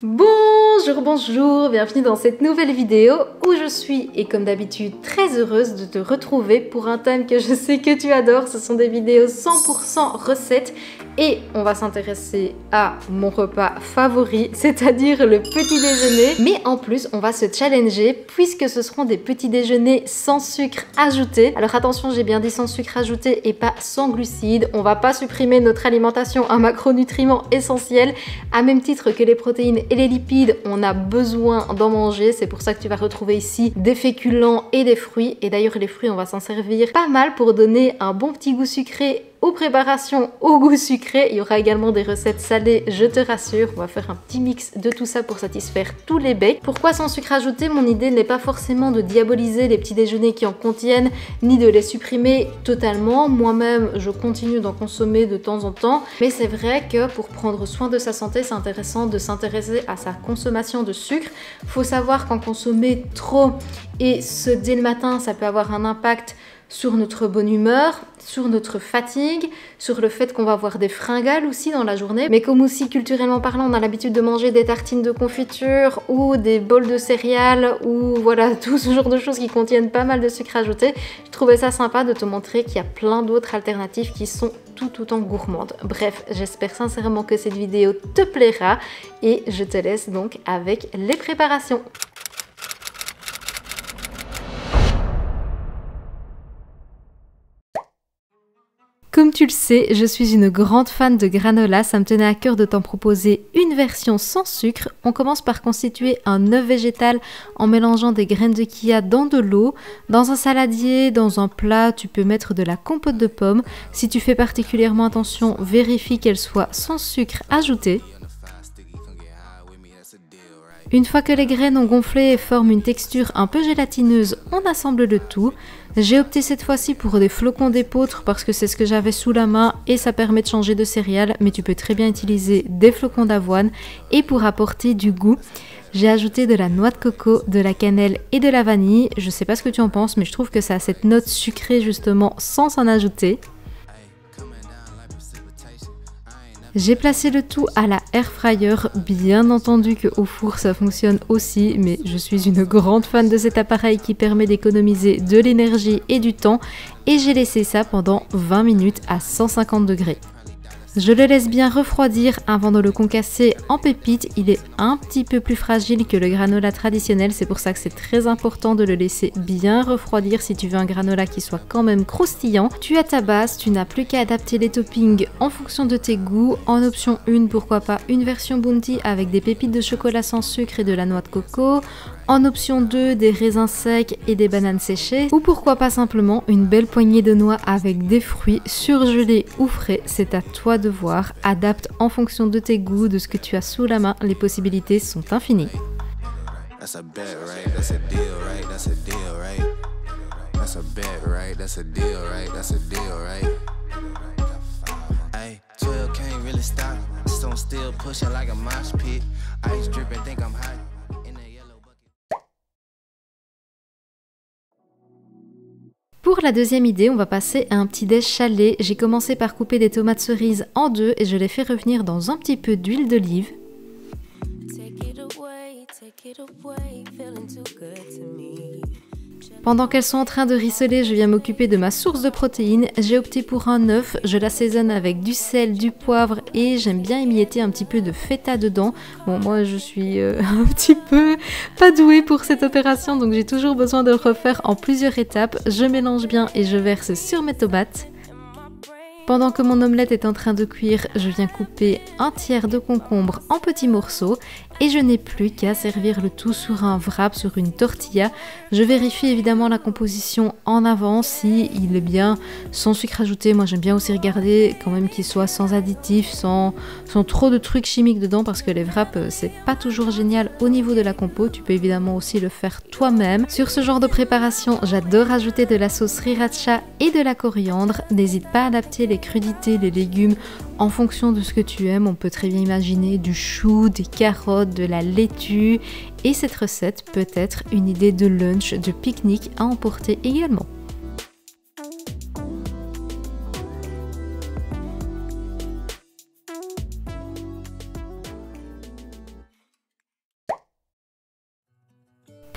Bonjour, bienvenue dans cette nouvelle vidéo où je suis, et comme d'habitude, très heureuse de te retrouver pour un thème que je sais que tu adores. Ce sont des vidéos 100% recettes et on va s'intéresser à mon repas favori, c'est-à-dire le petit déjeuner. Mais en plus, on va se challenger puisque ce seront des petits déjeuners sans sucre ajouté. Alors attention, j'ai bien dit sans sucre ajouté et pas sans glucides. On va pas supprimer notre alimentation à macronutriments essentiels, à même titre que les protéines et les lipides, on a besoin d'en manger. C'est pour ça que tu vas retrouver ici des féculents et des fruits. Et d'ailleurs, les fruits, on va s'en servir pas mal pour donner un bon petit goût sucré aux préparations au goût sucré. Il y aura également des recettes salées, je te rassure. On va faire un petit mix de tout ça pour satisfaire tous les becs. Pourquoi sans sucre ajouté? Mon idée n'est pas forcément de diaboliser les petits déjeuners qui en contiennent, ni de les supprimer totalement. Moi-même, je continue d'en consommer de temps en temps. Mais c'est vrai que pour prendre soin de sa santé, c'est intéressant de s'intéresser à sa consommation de sucre. Faut savoir qu'en consommer trop, et ce dès le matin, ça peut avoir un impact sur notre bonne humeur, sur notre fatigue, sur le fait qu'on va avoir des fringales aussi dans la journée. Mais comme aussi culturellement parlant, on a l'habitude de manger des tartines de confiture ou des bols de céréales ou voilà, tout ce genre de choses qui contiennent pas mal de sucre ajouté. Je trouvais ça sympa de te montrer qu'il y a plein d'autres alternatives qui sont tout autant gourmandes. Bref, j'espère sincèrement que cette vidéo te plaira et je te laisse donc avec les préparations. Comme tu le sais, je suis une grande fan de granola, ça me tenait à cœur de t'en proposer une version sans sucre. On commence par constituer un œuf végétal en mélangeant des graines de chia dans de l'eau. Dans un saladier, dans un plat, tu peux mettre de la compote de pommes. Si tu fais particulièrement attention, vérifie qu'elle soit sans sucre ajouté. Une fois que les graines ont gonflé et forment une texture un peu gélatineuse, on assemble le tout. J'ai opté cette fois-ci pour des flocons d'épeautre parce que c'est ce que j'avais sous la main et ça permet de changer de céréales, mais tu peux très bien utiliser des flocons d'avoine. Et pour apporter du goût, j'ai ajouté de la noix de coco, de la cannelle et de la vanille. Je sais pas ce que tu en penses, mais je trouve que ça a cette note sucrée justement sans s'en ajouter. J'ai placé le tout à la air fryer, bien entendu qu'au four ça fonctionne aussi, mais je suis une grande fan de cet appareil qui permet d'économiser de l'énergie et du temps et j'ai laissé ça pendant 20 minutes à 150 degrés. Je le laisse bien refroidir avant de le concasser en pépites. Il est un petit peu plus fragile que le granola traditionnel, c'est pour ça que c'est très important de le laisser bien refroidir si tu veux un granola qui soit quand même croustillant. Tu as ta base, tu n'as plus qu'à adapter les toppings en fonction de tes goûts. En option 1, pourquoi pas une version Bounty avec des pépites de chocolat sans sucre et de la noix de coco. En option 2, des raisins secs et des bananes séchées. Ou pourquoi pas simplement une belle poignée de noix avec des fruits surgelés ou frais. C'est à toi de voir. Adapte en fonction de tes goûts, de ce que tu as sous la main. Les possibilités sont infinies. Pour la deuxième idée, on va passer à un petit déj chalet. J'ai commencé par couper des tomates cerises en deux et je les fais revenir dans un petit peu d'huile d'olive. Pendant qu'elles sont en train de rissoler, je viens m'occuper de ma source de protéines. J'ai opté pour un œuf, je l'assaisonne avec du sel, du poivre et j'aime bien émietter un petit peu de feta dedans. Bon, moi je suis un petit peu pas douée pour cette opération, donc j'ai toujours besoin de le refaire en plusieurs étapes. Je mélange bien et je verse sur mes tomates. Pendant que mon omelette est en train de cuire, je viens couper un tiers de concombre en petits morceaux et je n'ai plus qu'à servir le tout sur un wrap, sur une tortilla. Je vérifie évidemment la composition en avance, si il est bien sans sucre ajouté. Moi j'aime bien aussi regarder quand même qu'il soit sans additifs, sans trop de trucs chimiques dedans parce que les wraps c'est pas toujours génial au niveau de la compo. Tu peux évidemment aussi le faire toi-même. Sur ce genre de préparation, j'adore ajouter de la sauce sriracha et de la coriandre. N'hésite pas à adapter les crudités, les légumes en fonction de ce que tu aimes. On peut très bien imaginer du chou, des carottes, de la laitue et cette recette peut être une idée de lunch, de pique-nique à emporter également.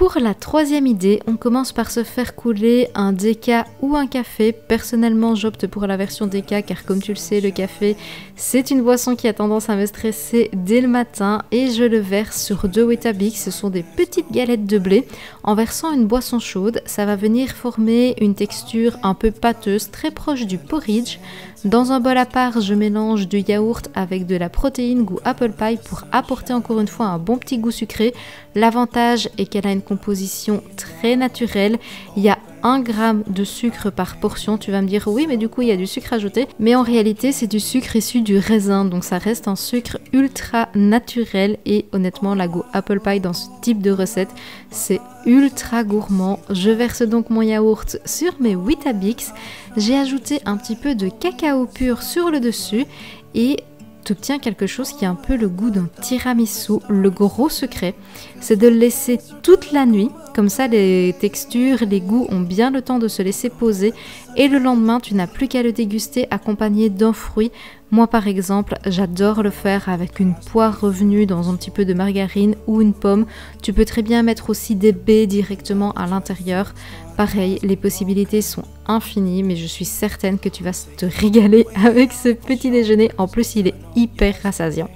Pour la troisième idée, on commence par se faire couler un déca ou un café. Personnellement, j'opte pour la version déca car comme tu le sais, le café, c'est une boisson qui a tendance à me stresser dès le matin et je le verse sur 2 Weetabix. Ce sont des petites galettes de blé. En versant une boisson chaude, ça va venir former une texture un peu pâteuse, très proche du porridge. Dans un bol à part, je mélange du yaourt avec de la protéine goût apple pie pour apporter encore une fois un bon petit goût sucré. L'avantage est qu'elle a une composition très naturelle. Il y a 1 gramme de sucre par portion. Tu vas me dire oui mais du coup il y a du sucre ajouté. Mais en réalité c'est du sucre issu du raisin. Donc ça reste un sucre ultra naturel. Et honnêtement la goût apple pie dans ce type de recette c'est ultra gourmand. Je verse donc mon yaourt sur mes Weetabix. J'ai ajouté un petit peu de cacao pur sur le dessus. Et tu obtiens quelque chose qui a un peu le goût d'un tiramisu. Le gros secret, c'est de le laisser toute la nuit. Comme ça, les textures, les goûts ont bien le temps de se laisser poser. Et le lendemain, tu n'as plus qu'à le déguster accompagné d'un fruit. Moi, par exemple, j'adore le faire avec une poire revenue dans un petit peu de margarine ou une pomme. Tu peux très bien mettre aussi des baies directement à l'intérieur. Pareil, les possibilités sont infinies, mais je suis certaine que tu vas te régaler avec ce petit déjeuner. En plus, il est hyper rassasiant.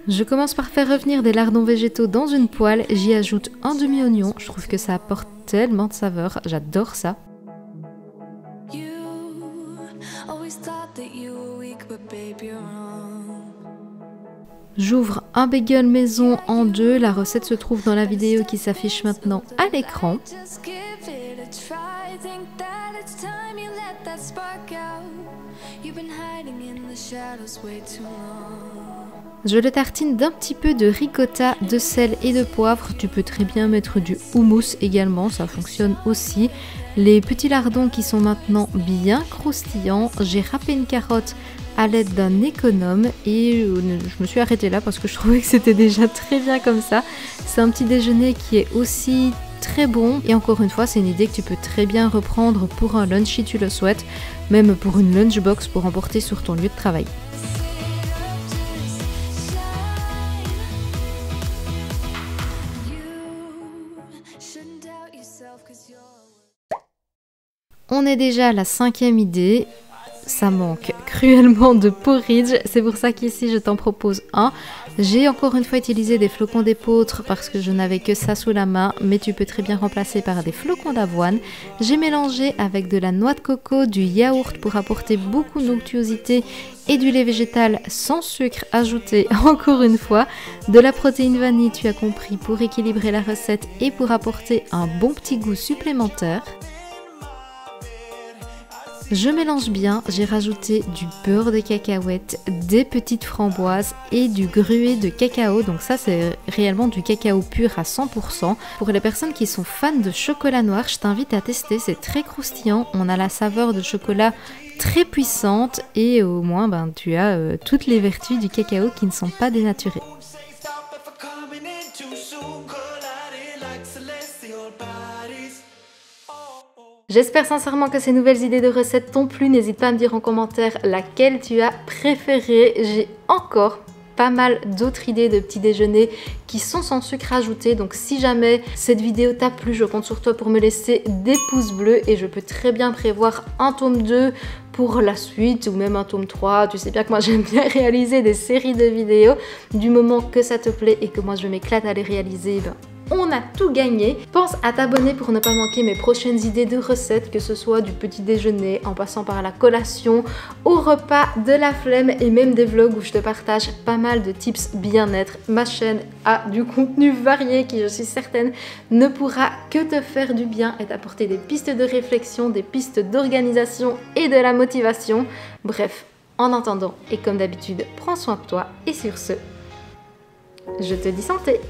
Je commence par faire revenir des lardons végétaux dans une poêle, j'y ajoute un demi-oignon, je trouve que ça apporte tellement de saveur, j'adore ça. J'ouvre un bagel maison en 2, la recette se trouve dans la vidéo qui s'affiche maintenant à l'écran. Je le tartine d'un petit peu de ricotta, de sel et de poivre. Tu peux très bien mettre du houmous également, ça fonctionne aussi. Les petits lardons qui sont maintenant bien croustillants. J'ai râpé une carotte à l'aide d'un économe et je me suis arrêtée là parce que je trouvais que c'était déjà très bien comme ça. C'est un petit déjeuner qui est aussi très bon et encore une fois c'est une idée que tu peux très bien reprendre pour un lunch si tu le souhaites, même pour une lunchbox pour emporter sur ton lieu de travail. On est déjà à la 5e idée, ça manque cruellement de porridge, c'est pour ça qu'ici je t'en propose un. J'ai encore une fois utilisé des flocons d'épeautre parce que je n'avais que ça sous la main, mais tu peux très bien remplacer par des flocons d'avoine. J'ai mélangé avec de la noix de coco, du yaourt pour apporter beaucoup d'onctuosité et du lait végétal sans sucre ajouté encore une fois. De la protéine vanille, tu as compris, pour équilibrer la recette et pour apporter un bon petit goût supplémentaire. Je mélange bien, j'ai rajouté du beurre de cacahuète, des petites framboises et du gruau de cacao. Donc ça c'est réellement du cacao pur à 100%. Pour les personnes qui sont fans de chocolat noir, je t'invite à tester, c'est très croustillant. On a la saveur de chocolat très puissante et au moins tu as toutes les vertus du cacao qui ne sont pas dénaturées. J'espère sincèrement que ces nouvelles idées de recettes t'ont plu. N'hésite pas à me dire en commentaire laquelle tu as préférée. J'ai encore pas mal d'autres idées de petits déjeuners qui sont sans sucre ajouté. Donc si jamais cette vidéo t'a plu, je compte sur toi pour me laisser des pouces bleus et je peux très bien prévoir un tome 2 pour la suite ou même un tome 3. Tu sais bien que moi j'aime bien réaliser des séries de vidéos. Du moment que ça te plaît et que moi je m'éclate à les réaliser, on a tout gagné. Pense à t'abonner pour ne pas manquer mes prochaines idées de recettes, que ce soit du petit déjeuner en passant par la collation, au repas, de la flemme et même des vlogs où je te partage pas mal de tips bien-être. Ma chaîne a du contenu varié qui, je suis certaine, ne pourra que te faire du bien et t'apporter des pistes de réflexion, des pistes d'organisation et de la motivation. Bref, en attendant et comme d'habitude, prends soin de toi et sur ce, je te dis santé!